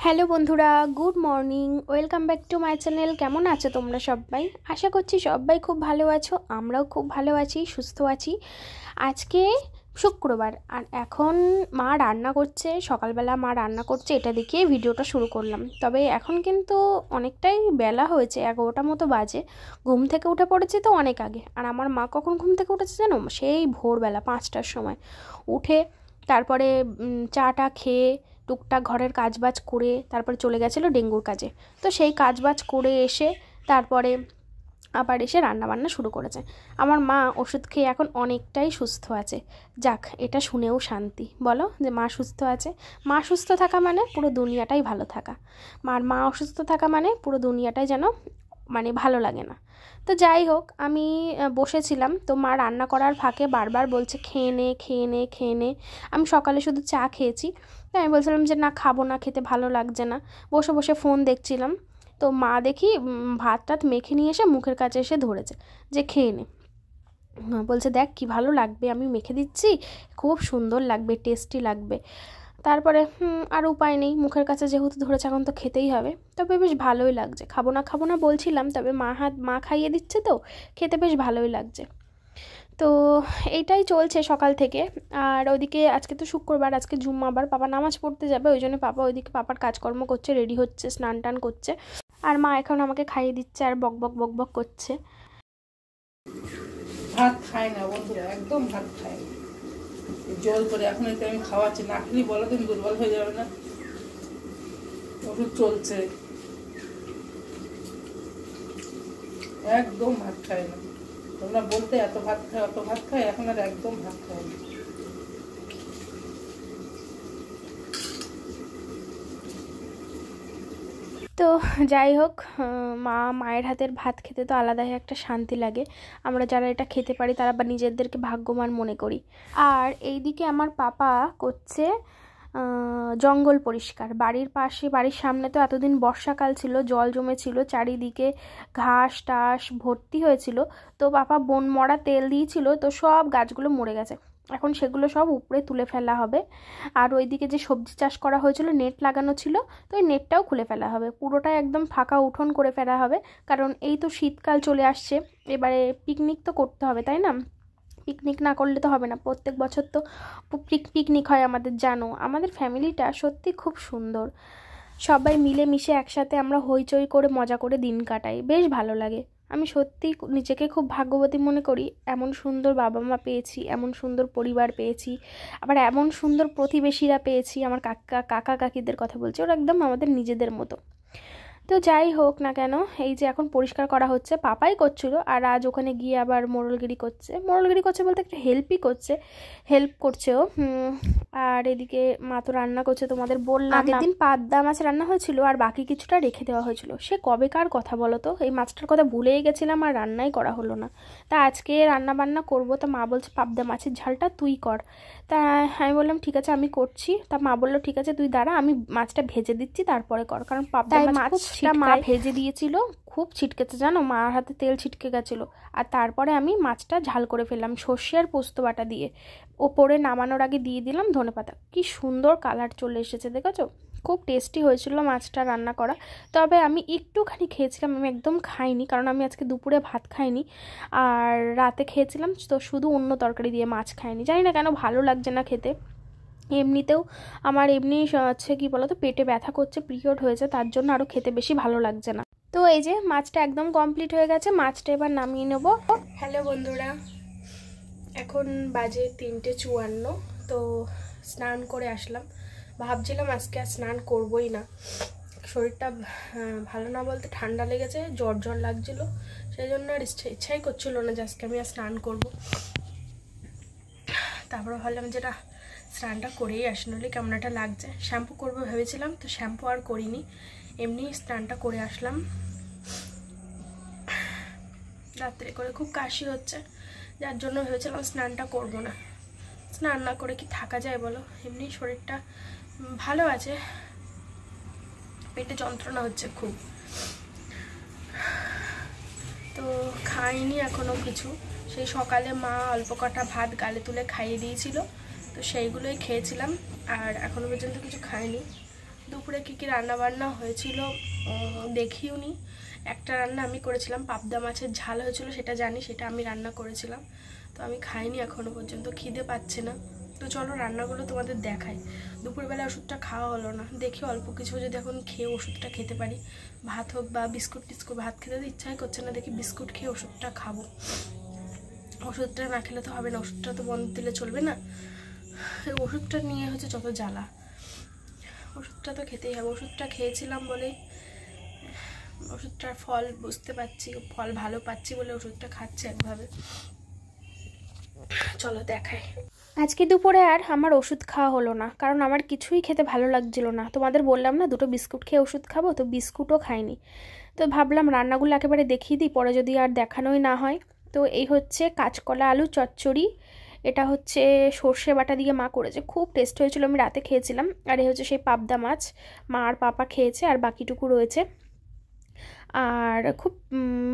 Hello বন্ধুরা, good morning. Welcome back to my channel. কেমন আছো তোমরা সবাই? আশা করছি সবাই খুব ভালো আছো। আমরাও খুব ভালো আছি, সুস্থ আছি। আজকে শুক্রবার আর এখন মা রান্না করছে। সকালবেলা মা রান্না করছে, এটা দেখিয়ে ভিডিওটা শুরু করলাম। তবে এখন কিন্তু অনেকটাই বেলা হয়েছে, 11টা মতো বাজে। ঘুম থেকে উঠে পড়েছি তো অনেক আগে। আর আমার মা কখন ঘুম থেকে উঠেছে জানো? সেই ভোরবেলা 5টার সময় উঠে তারপরে চাটা খেয়ে টুকটাক ঘরের কাজবাজ করে তারপরে চলে গেছিলো ডেঙ্গুর কাজে। তো সেই কাজবাজ করে এসে তারপরে আবার এসে রান্নাবান্না শুরু করেছে। আমার মা ওষুধ খেয়ে এখন অনেকটাই সুস্থ আছে। যাক, এটা শুনেও শান্তি। বলো যে মা সুস্থ আছে। মা সুস্থ থাকা মানে পুরো দুনিয়াটাই ভালো থাকা। মা অসুস্থ থাকা মানে পুরো দুনিয়াটাই যেন ভালো লাগে না। তো যাই হোক, আমি বসেছিলাম। তো মা রান্না করার ফাঁকে বারবার বলছে খেয়ে নে খেয়ে নে খেয়ে নে। আমি সকালে শুধু চা খেয়েছি, তাই আমি বলছিলাম যে না, খাবো না, খেতে ভালো লাগছে না। বসে বসে ফোন দেখছিলাম। তো মা দেখি ভাত টাত মেখে নিয়ে এসে মুখের কাছে এসে ধরেছে যে খেয়ে নে। বলছে দেখ কি ভালো লাগবে, আমি মেখে দিচ্ছি, খুব সুন্দর লাগবে, টেস্টি লাগবে। তারপরে আর উপায় নেই, মুখের কাছে যেহেতু ধরেছে এখন তো খেতেই হবে। তবে বেশ ভালোই লাগছে। খাবো না বলছিলাম, তবে মা খাইয়ে দিচ্ছে তো খেতে বেশ ভালোই লাগছে। তো এইটাই চলছে সকাল থেকে। আর ওইদিকে আজকে তো শুক্রবার, আজকে জুম্মাবার, পাপা নামাজ পড়তে যাবে, ওই জন্য পাপা ওইদিকে পাপার কাজকর্ম করছে, রেডি হচ্ছে, স্নান টান করছে। আর মা এখন আমাকে খাইয়ে দিচ্ছে আর বক বক বক বক করছে। ভাত খায় না বন্ধুরা, একদম ভাত খায় না, জল করে। এখন এতে আমি খাওয়াচ্ছি, না খেলে বলো তুমি দুর্বল হয়ে যাবে না? ওষুধ চলছে, একদম ভাত খায় না। তোমরা বলতে এত ভাত খায় অত ভাত খায়, এখন আর একদম ভাত খায় না। তো যাই হোক, মায়ের হাতের ভাত খেতে তো আলাদাই একটা শান্তি লাগে। আমরা যারা এটা খেতে পারি তারা বা নিজেদেরকে ভাগ্যবান মনে করি। আর এইদিকে আমার পাপা করছে জঙ্গল পরিষ্কার। বাড়ির পাশে, বাড়ির সামনে তো এতদিন বর্ষাকাল ছিল, জল জমেছিল, চারিদিকে ঘাস টাস ভর্তি হয়েছিল। তো পাপা বন মরা তেল দিয়েছিল, তো সব গাছগুলো মরে গেছে। এখন সেগুলো সব উপরে তুলে ফেলা হবে। আর ওইদিকে যে সবজি চাষ করা হয়েছিল, নেট লাগানো ছিল, তো ওই নেটটাও খুলে ফেলা হবে। পুরোটাই একদম ফাঁকা উঠোন করে ফেলা হবে। কারণ এই তো শীতকাল চলে আসছে, এবারে পিকনিক তো করতে হবে, তাই না? পিকনিক না করলে তো হবে না। প্রত্যেক বছর তো পিকনিক হয় আমাদের, জানো। আমাদের ফ্যামিলিটা সত্যি খুব সুন্দর। সবাই মিলেমিশে একসাথে আমরা হইচই করে মজা করে দিন কাটাই, বেশ ভালো লাগে। আমি সত্যি নিজেকে খুব ভাগ্যবতী মনে করি। এমন সুন্দর বাবা মা পেয়েছি, এমন সুন্দর পরিবার পেয়েছি, আবার এমন সুন্দর প্রতিবেশীরা পেয়েছি। আমার কাকা কাকিদের কথা বলছি, ওরা একদম আমাদের নিজেদের মতো। তো যাই হোক না কেন, এই যে এখন পরিষ্কার করা হচ্ছে, পাপাই করছিল। আর আজ ওখানে গিয়ে আবার মোড়লগিরি করছে বলতে একটা হেল্প করছে ও। আর এদিকে মা তো রান্না করছে, তোমাদের বললাম। আগের দিন পাবদা মাছ রান্না হয়েছিল আর বাকি কিছুটা রেখে দেওয়া হয়েছিল। সে কবেকার কথা বলো তো, এই মাছটার কথা ভুলেই গেছিলাম আর রান্নাই করা হলো না। তা আজকে রান্না বান্না করবো। তা মা বলছে পাবদা মাছের ঝালটা তুই কর। তা আমি বললাম ঠিক আছে আমি করছি। তা মা বললো ঠিক আছে তুই দাঁড়া, আমি মাছটা ভেজে দিচ্ছি তারপরে কর। কারণ পাবদা মাছটা মা ভেজে দিয়েছিল, খুব ছিটকেছে জানো, মার হাতে তেল ছিটকে গেছিলো। আর তারপরে আমি মাছটা ঝাল করে ফেললাম সর্ষে আর পোস্ত বাটা দিয়ে। ওপরে নামানোর আগে দিয়ে দিলাম ধনেপাতা। কি সুন্দর কালার চলে এসেছে, দেখেছো? খুব টেস্টি হয়েছিল মাছটা রান্না করা। তবে আমি একটুখানি খেয়েছিলাম, আমি একদম খাইনি, কারণ আমি আজকে দুপুরে ভাত খাইনি আর রাতে খেয়েছিলাম তো শুধু অন্য তরকারি দিয়ে, মাছ খাইনি। জানি না কেন ভালো লাগছে না খেতে। এমনিতেও আমার হচ্ছে কি বলতো, পেটে ব্যথা করছে, পিরিয়ড হয়েছে, তার জন্য আরও খেতে বেশি ভালো লাগছে না। তো এই যে মাছটা একদম কমপ্লিট হয়ে গেছে, মাছটা এবার নামিয়ে নেব। হ্যালো বন্ধুরা, এখন বাজে 3:54। তো স্নান করে আসলাম। ভাবছিলাম আজকে আর স্নান করবই না, শরীরটা ভালো না বলতে ঠান্ডা লেগেছে, জ্বর লাগছিল, সেই জন্য আর ইচ্ছাই করছিল না যে আজকে আমি আর স্নান করবো। তারপরে ভাবলাম যে না, স্নানটা করেই আসি, নইলে কেমন একটা লাগছে। শ্যাম্পু করবো ভেবেছিলাম, তো শ্যাম্পু আর করিনি, এমনি স্নানটা করে আসলাম। রাত্রে করে খুব কাশি হচ্ছে, যার জন্য ভেবেছিলাম স্নানটা করবো না। স্নান না করে কি থাকা যায় বলো? এমনি শরীরটা ভালো আছে, পেটে যন্ত্রণা হচ্ছে খুব। তো খাইনি এখনও কিছু। সেই সকালে মা অল্প কটা ভাত গালে তুলে খাইয়ে দিয়েছিল, তো সেইগুলোই খেয়েছিলাম। আর এখনও পর্যন্ত কিছু খাইনি। দুপুরে কী কী রান্নাবান্না হয়েছিল দেখিও নি। একটা রান্না আমি করেছিলাম, পাবদা মাছের ঝাল হয়েছিল, সেটা জানি, সেটা আমি রান্না করেছিলাম। তো আমি খাইনি এখনও পর্যন্ত, খিদে পাচ্ছে না। তো চলো রান্নাগুলো তোমাদের দেখাই। দুপুরবেলা ওষুধটা খাওয়া হলো না, দেখি অল্প কিছু যদি এখন খেয়ে ওষুধটা খেতে পারি, ভাত হোক বা বিস্কুট টিস্কুট। ভাত খেতে তো ইচ্ছাই করছে না, দেখি বিস্কুট খেয়ে ওষুধটা খাবো। ওষুধটা না খেলে তো হবে না, ওষুধটা তো বন্ধ দিলে চলবে না। ওষুধটা নিয়ে হচ্ছে যত জ্বালা, ওষুধটা তো খেতেই হবে। ওষুধটা খেয়েছিলাম বলেই ওষুধটার ফল বুঝতে পারছি, ফল ভালো পাচ্ছি বলে ওষুধটা খাচ্ছি একভাবে। চলো দেখাই। আজকে দুপুরে আর আমার ওষুধ খাওয়া হলো না, কারণ আমার কিছুই খেতে ভালো লাগছিল না। তোমাদের বললাম না দুটো বিস্কুট খেয়ে ওষুধ খাবো, তো বিস্কুটও খাইনি। তো ভাবলাম রান্নাগুলো একেবারে দেখিয়ে দিই, পরে যদি আর দেখানোই না হয়। তো এই হচ্ছে কাঁচকলা আলু চচ্চড়ি, এটা হচ্ছে সর্ষে বাটা দিয়ে মা করেছে, খুব টেস্ট হয়েছিল, আমি রাতে খেয়েছিলাম। আর এই হচ্ছে সেই পাবদা মাছ, মা আর পাপা খেয়েছে, আর বাকিটুকু রয়েছে। আর খুব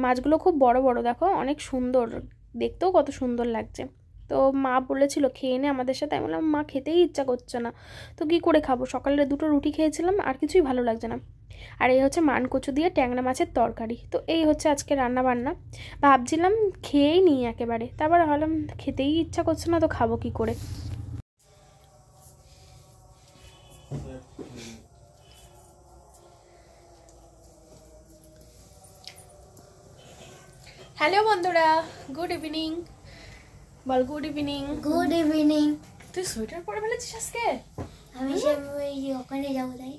মাছগুলো খুব বড় বড়, দেখো অনেক সুন্দর, দেখতেও কত সুন্দর লাগছে। তো মা বলেছিল খেয়ে নে আমাদের সাথে, আমি বললাম মা খেতেই ইচ্ছা করছে না, তো কী করে খাবো, সকালে দুটো রুটি খেয়েছিলাম, আর কিছুই ভালো লাগছে না। আর এই হচ্ছে মানকচু দিয়ে ট্যাংরা মাছের তরকারি। তো এই হচ্ছে আজকে রান্না বান্না। ভাবছিলাম খেয়েই নিই একেবারে, তারপর ভাবলাম খেতেই ইচ্ছা করছে না, তো খাবো কি করে। হ্যালো বন্ধুরা, গুড ইভিনিং। বল গুড ইভিনিং। Good evening. তুই সোয়েটার পরে ফেলেছিস আজকে? আমি ওখানে যাবো, তাই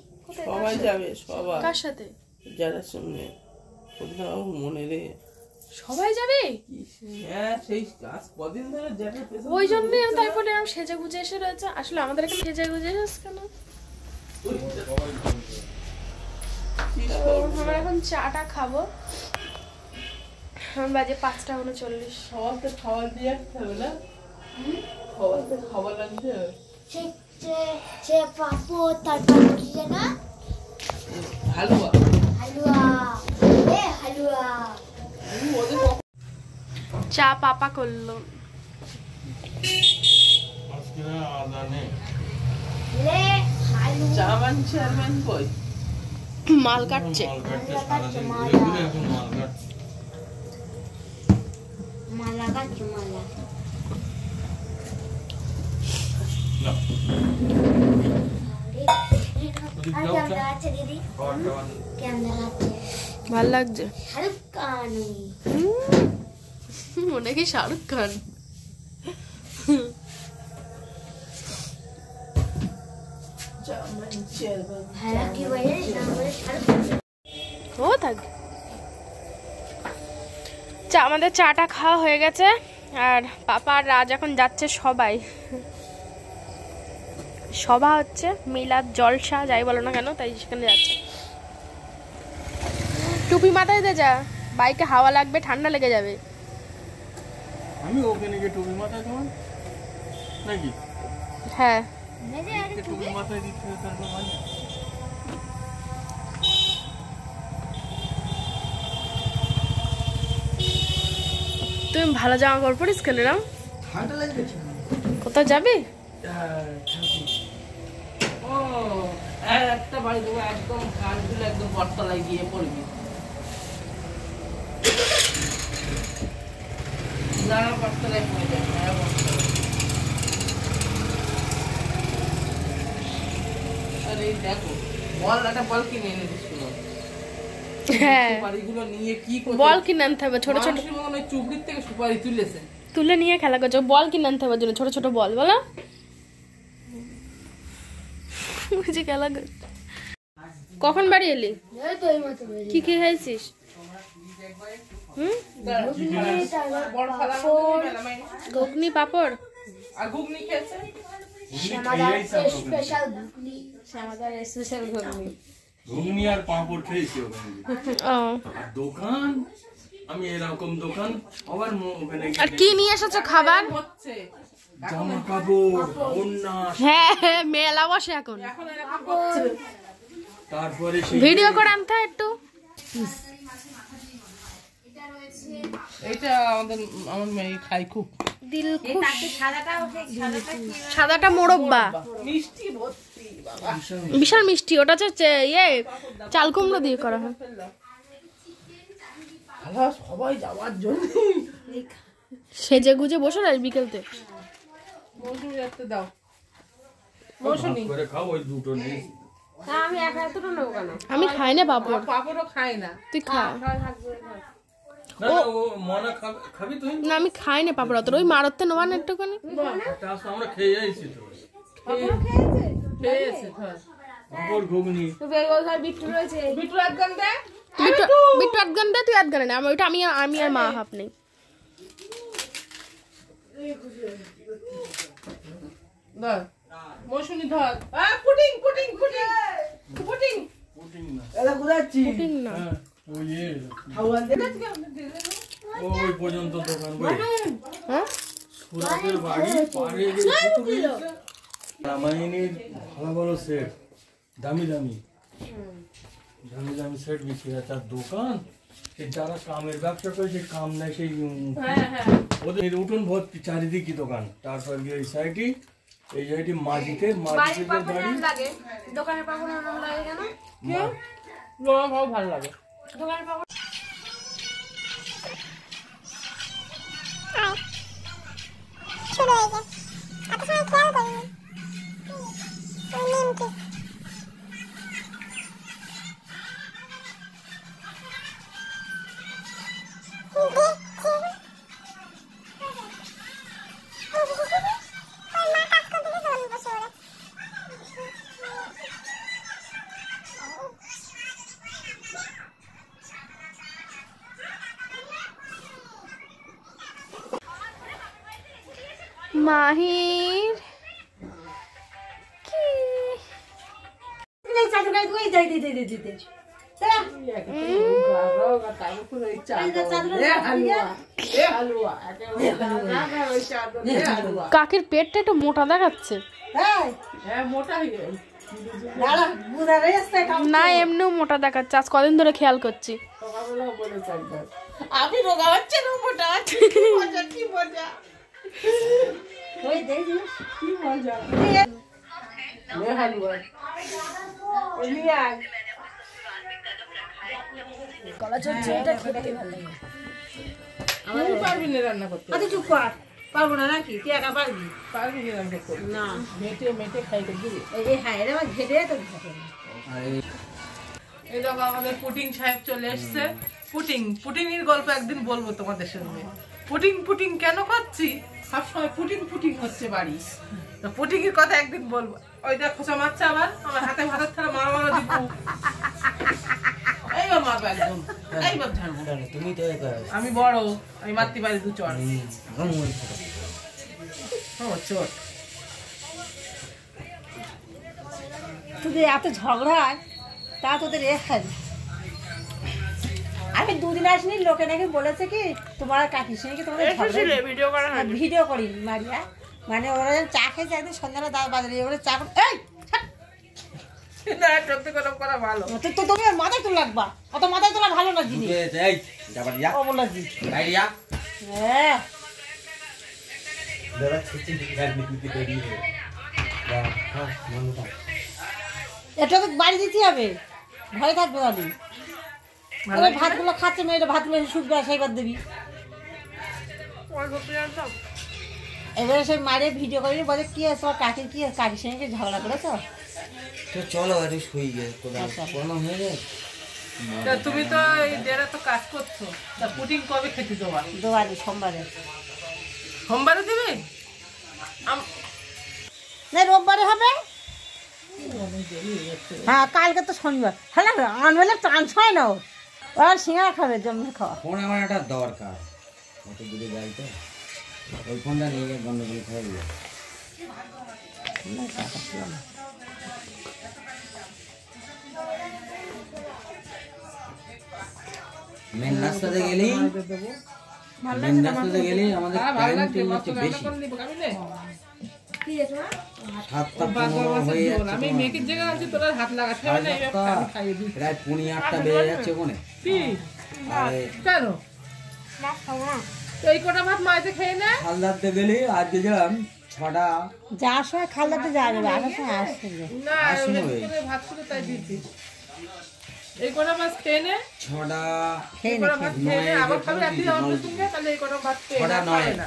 সবাই যাবে, সবাই। কার সাথে? যারা সঙ্গে কোথাও মনে রে সবাই যাবে? হ্যাঁ, সেই কাজ কদিন ধরে যাবে। ওই জন্যই আমি তাই বলে আমি সেজে গুজে এসে রয়েছে। আসলে আমাদের এখানে সেজে গুজে এসে কেন? আমরা এখন চাটা খাবো, এখন বাজে 5:39। সবাইকে খাবার দিয়ে আসতে হবে না? সবাইকে খাবার লাগছে। সে পাপড়, তারপর কি না, হালুয়া হালুয়া, হালুয়া। চা পাপা করলো। চা বানছে আর মান কই মাল কাটছে। মালা কাটছে, মালা। কেমন আছে দিদি? কেমন আছে? ভাল লাগছে। শাহরুখ খান। মনে কি শাহরুখ খান? হ্যাঁ, কি বলে শাহরুখ ও থাক। চা, আমাদের চাটা খাওয়া হয়ে গেছে, আর পাপা আর রাজ এখন যাচ্ছে সবাই। সভা হচ্ছে, মিলাদ জলসা যাই বলো না কেন, তাই সেখানে যাচ্ছে। টুপি মাথায় দে, যা, বাইকে হাওয়া লাগবে, ঠান্ডা লেগে যাবে। আমি ওখানে গিয়ে টুপি মাথায় দেবো নাকি? হ্যাঁ, টুপি মাথায় দিতে হবে, তারপর মানে তুমি ভালো জামা কাপড় পরিস কেন না? ঠান্ডা লাগবে। কোথাও যাবি? ও একটা বাড়ি দেবো, একদম কানগুলো একদম বটতলায় গিয়ে পড়বি। না, বটতলায় পড়ে যাবে। হ্যাঁ, বটতলায়। আর এই দেখো, বল, একটা বল কিনে এনে দিস। হ্যাঁ, সুপারিগুলো নিয়ে কি করবে? বল কিনে আনতে হবে, ছোট ছোট মানুষের মতন ওই চুবড়ির থেকে সুপারি তুলেছে, তুলে নিয়ে খেলা করছো। বল কিনে আনতে হবে জন্য, ছোট ছোট বল, বলো বুঝি খেলা কর। কখন বাড়ি এলি? কি খেয়ে খাইছিস? বড় খালা ঘুগনি পাপড় আর ঘুগনি খেয়েছে। স্পেশাল ঘুগনি। আমাদের স্পেশাল ঘুগনি, ঘুগনি আর পাঁপড় খেয়েছি ওখানে। ও, আর দোকান, আমি এরকম দোকান সবার ওখানে আর কি নিয়ে এসেছো খাবার? হচ্ছে জামা কাপড়, ওড়না, হ্যাঁ, মেলা বসে এখন। এখন এরকম হচ্ছে। তারপরে সেই ভিডিও করে আনতে হয় একটু। এটা আমার মেয়ে খাই খুব। দিল খুশ। সাদাটা মোরব্বা, মিষ্টি ভর্তি। বিশাল মিষ্টি, ওটা হচ্ছে ইয়ে চাল কুমড়ো দিয়ে করা হয়। সবাই যাওয়ার জন্য সেজে গুজে বসে না বিকেলতে। মৌসুমি যাতে দাও, আমি খাই না পাপড়। পাপড়ও খাই না, তুই খা। না আমি খাই না পাপড় অত, ওই মারতে নেওয়া না একটুখানি। আমরা খেয়ে যাইছি তো, খেয়েছে বিট্টু এক গান দে, বিট্টু আধ ঘন্টা, তুই আধ ঘন্টা। ওইটা আমি আর মা হাফ নেই। মৌসুমি ধর। Pudding pudding pudding pudding pudding না, ওই পর্যন্ত দোকান হ্যাঁ সুরাতের বাড়ি পাড়ে রামায়ণীর ভালো ভালো সেট, দামি দামি সেট বিক্রি হয়। তার দোকান যারা কামের ব্যবসা করে, সেই কাম নেয়, সেই ওদের উঠোন ভর্তি চারিদিকে দোকান। তারপর গিয়ে এই সাইডে, এই সাইডে মাঝিতে বাড়ি দোকানের পাপড় লাগে কেন? ভালো লাগে দোকানের পাপড়। মাহির কাকির পেটটা একটু মোটা দেখাচ্ছে। না এমনিও মোটা দেখাচ্ছে, আজ কদিন ধরে খেয়াল করছি। আমি রোগা হচ্ছে না, মোটা হচ্ছে। কি মজা কি মজা। কলা চলছে, এটা খেতে ভালো লাগে। তুই পারবি না রান্না করতে? আচ্ছা চুপ কর, পারবো না নাকি? তুই একা পারবি? পারবি না রান্না করতে? না, মেটে মেটে খাইতে দিবি। এই হ্যাঁ, এটা আমার ঘেটে তো ঘেটে। এই দেখো আমাদের পুটিং সাহেব চলে এসছে। পুটিং পুটিংয়ের গল্প একদিন বলবো তোমাদের সঙ্গে। পুটিং পুটিং কেন করছি, সবসময় পুটিং পুটিং হচ্ছে বাড়ি, তো পুটিং এর কথা একদিন বলবো। ওই দেখ খোসা মারছে আবার আমার হাতে, ভাতের থালা মারা মারা দিব। এইবার মারবো একদম, এইবার ঝাড়বো। তুমি তো আমি বড়, আমি মারতে পারি দু চড়। চোট তোদের এত ঝগড়া, তা তোদের এ খাই। আমি দুদিন আসিনি, লোকে নাকি বলেছে কি তোমার কাকির সঙ্গে তোমাদের ভিডিও করি মারিয়া, মানে ওরা চা খেয়েছে একদিন সন্ধ্যাবেলা দাঁড় বাজারে ওরা চা এই করা ভালো। তো তুমি মাথায় তুলে লাগবা, অত মাথায় তোলা ভালো না জিনিস। হ্যাঁ এটা তো বাড়ি দিতে হবে, ভয় থাকবে আমি। এবার ভাতগুলো খাচ্ছে মেয়েটা, ভাতগুলো শুকবে সেইবার দিবি। এবারে সে মারে ভিডিও করে বলে কি আছে তোমার কাকির, কি কাকির সঙ্গে ঝগড়া করেছো? তো চলো একটু শুই গে, কোনো হয়ে যায়। তুমি তো এই দেড়ে তো কাজ করছো, তা পুটিং কবে খেতে দেওয়া? দোয়ারি সোমবারে। সোমবারে দিবে না রোববারে হবে। হ্যাঁ কালকে তো শনিবার। হ্যাঁ আনবেলে চান্স হয় না, আর সিঙ্গারা খাবে জমি খাওয়া। ফোন আমার একটা দরকার, অত দূরে যাই তো, ওই ফোনটা নিয়ে গিয়ে গন্ডগোল খাই দিল। মেন রাস্তাতে গেলেই আমাদের কারেন্টের হচ্ছে বেশি। 7:15 হয়ে যাচ্ছে, আমি মেয়েকে জায়গা আছি, তোর হাত লাগাতে হবে না। প্রায় 7:45 বেজে যাচ্ছে ওখানে। কেন এই কটা ভাত মাইতে খেয়ে না? হালদারতে গেলে আজকে গেলাম 6টা যাওয়ার সময় খালদাতে যাওয়া যাবে, আসার সময় আসতে হবে। না স্কুলে ভাত করে তাই দিয়েছি। এই কটা মাছ খেয়ে নে, 6টা খেয়ে এই নে, কটা ভাত খেয়ে নে, আবার খাবে রাত্রি আমাদের সঙ্গে, তাহলে এই কটা ভাত খেয়ে 6টা না 9 না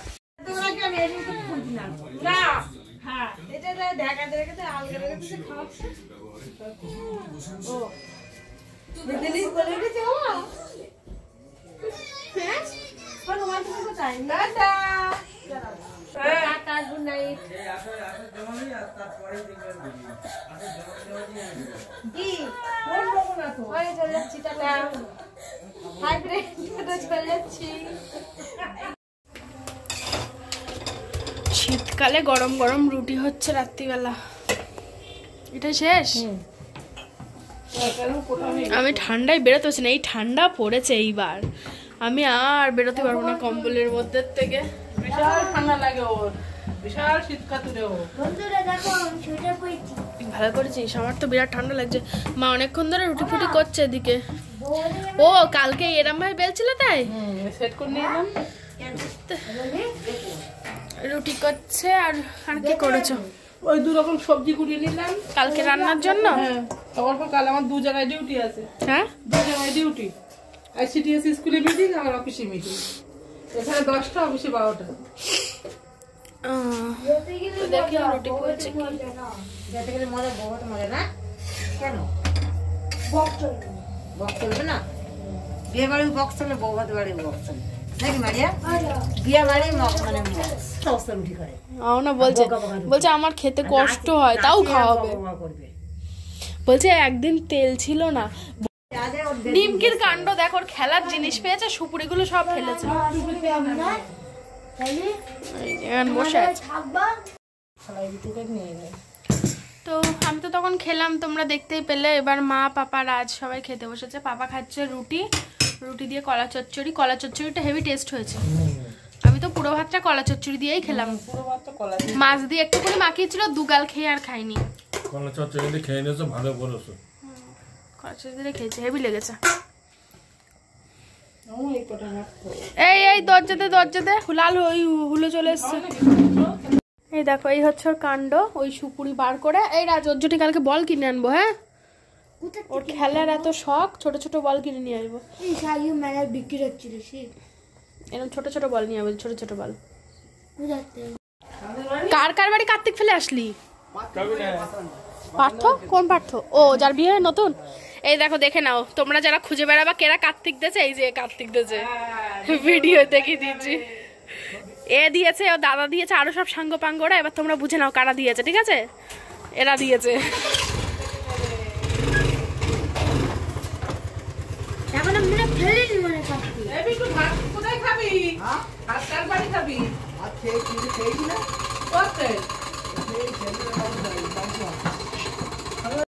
না হ্যাঁ এটা ঢাকা রেখে আলগা রেখে খাওয়াচ্ছে। ও দিদি বলে গেছে ও হ্যাঁ কোন মাছ তো তাই না না টাটা গুড নাইট কি কোন লোক না তো ওই চলে যাচ্ছি টাটা হাই ফ্রেন্ড চলে যাচ্ছি। শীতকালে গরম গরম রুটি হচ্ছে রাত্রিবেলা। এটা শেষ। আমি ঠান্ডায় বেরোতে পারছি না, এই ঠান্ডা পড়েছে এইবার, আমি আর বেরোতে পারবো না কম্বলের মধ্যে থেকে। বিশাল ঠান্ডা লাগে ওর, বিশাল শীত কাতুরে ও। ভালো করেছিস, আমার তো বিরাট ঠান্ডা লাগছে। মা অনেকক্ষণ ধরে রুটি ফুটি করছে এদিকে। ও কালকে এরম ভাবে বেলছিল তাই সেট করে নিয়ে এলাম, রুটি করছে। আর আর কি করেছো? ওই 2 রকম সবজি কুটিয়ে নিলাম কালকে রান্নার জন্য। হ্যাঁ, খবর পর কাল আমার 2 জায়গায় ডিউটি আছে। হ্যাঁ 2 জায়গায় ডিউটি, আইসিডিএস স্কুলে মিটিং, আমার অফিসে মিটিং। এখানে 10টা, অফিসে 12টা। দেখি রুটি করছে কি। যাতে গেলে মজা, বহুত মজা না? কেন বক্স চলবে না? বিয়ে বাড়ির বক্স চলে, বৌভাত বাড়ির বক্স চলে নাকি মারিয়া? বিয়ে বাড়ি মানে সমস্ত রুটি করে না বলছে, বলছে আমার খেতে কষ্ট হয় তাও খাওয়াবে। বলছে একদিন তেল ছিল না। ডিমকির কাণ্ড দেখো, ওর খেলার জিনিস পেয়েছে, সুপুরিগুলো সব ফেলেছে। বসে আছে। তো আমি তো তখন খেলাম, তোমরা দেখতেই পেলে। এবার মা পাপা রাজ সবাই খেতে বসেছে। পাপা খাচ্ছে রুটি, রুটি দিয়ে কলা চচ্চড়ি। কলা চচ্চড়িটা হেভি টেস্ট হয়েছে। আমি তো পুরো ভাতটা কলা চচ্চড়ি দিয়েই খেলাম। মাছ দিয়ে একটু করে মাখিয়েছিল, 2 গাল খেয়ে আর খাইনি। কলা চচ্চড়ি খেয়ে নিয়েছো, ভালো করেছো। কলা চচ্চড়ি খেয়েছে, হেভি লেগেছে। এই দরজাতে লাল হুলো চলে এসছে। এই দেখো, এই হচ্ছে ওর কাণ্ড। ওই সুপুরি বার করে, এই রাজ অর্জুটি কালকে বল কিনে আনবো। হ্যাঁ, ওর খেলার এত শখ, ছোট ছোট বল কিনে নিয়ে আসবো। বিক্রি হচ্ছিল এরকম ছোট ছোট বল নিয়ে আসবো, ছোট ছোট বল। কার কার বাড়ি কার্তিক ফেলে আসলি? পার্থ? কোন পার্থ? ও যার বিয়ে নতুন। এই দেখো, দেখে নাও তোমরা যারা খুঁজে বেড়াবা কেরা কার্তিক দিয়েছে। এই যে কার্তিক দিয়েছে, ভিডিও দেখে দিয়েছি। এ দিয়েছে, ও দাদা দিয়েছে, আরো সব সাঙ্গ পাঙ্গরা। এবার তোমরা বুঝে নাও কারা দিয়েছে, ঠিক আছে? এরা দিয়েছে। এখন আমি ফেলে নি মনে করছি। এই বিটু, ভাত কোথায় খাবি? ভাত কার বাড়ি খাবি? আর খেয়ে কি খেয়েছি না? কোথায়?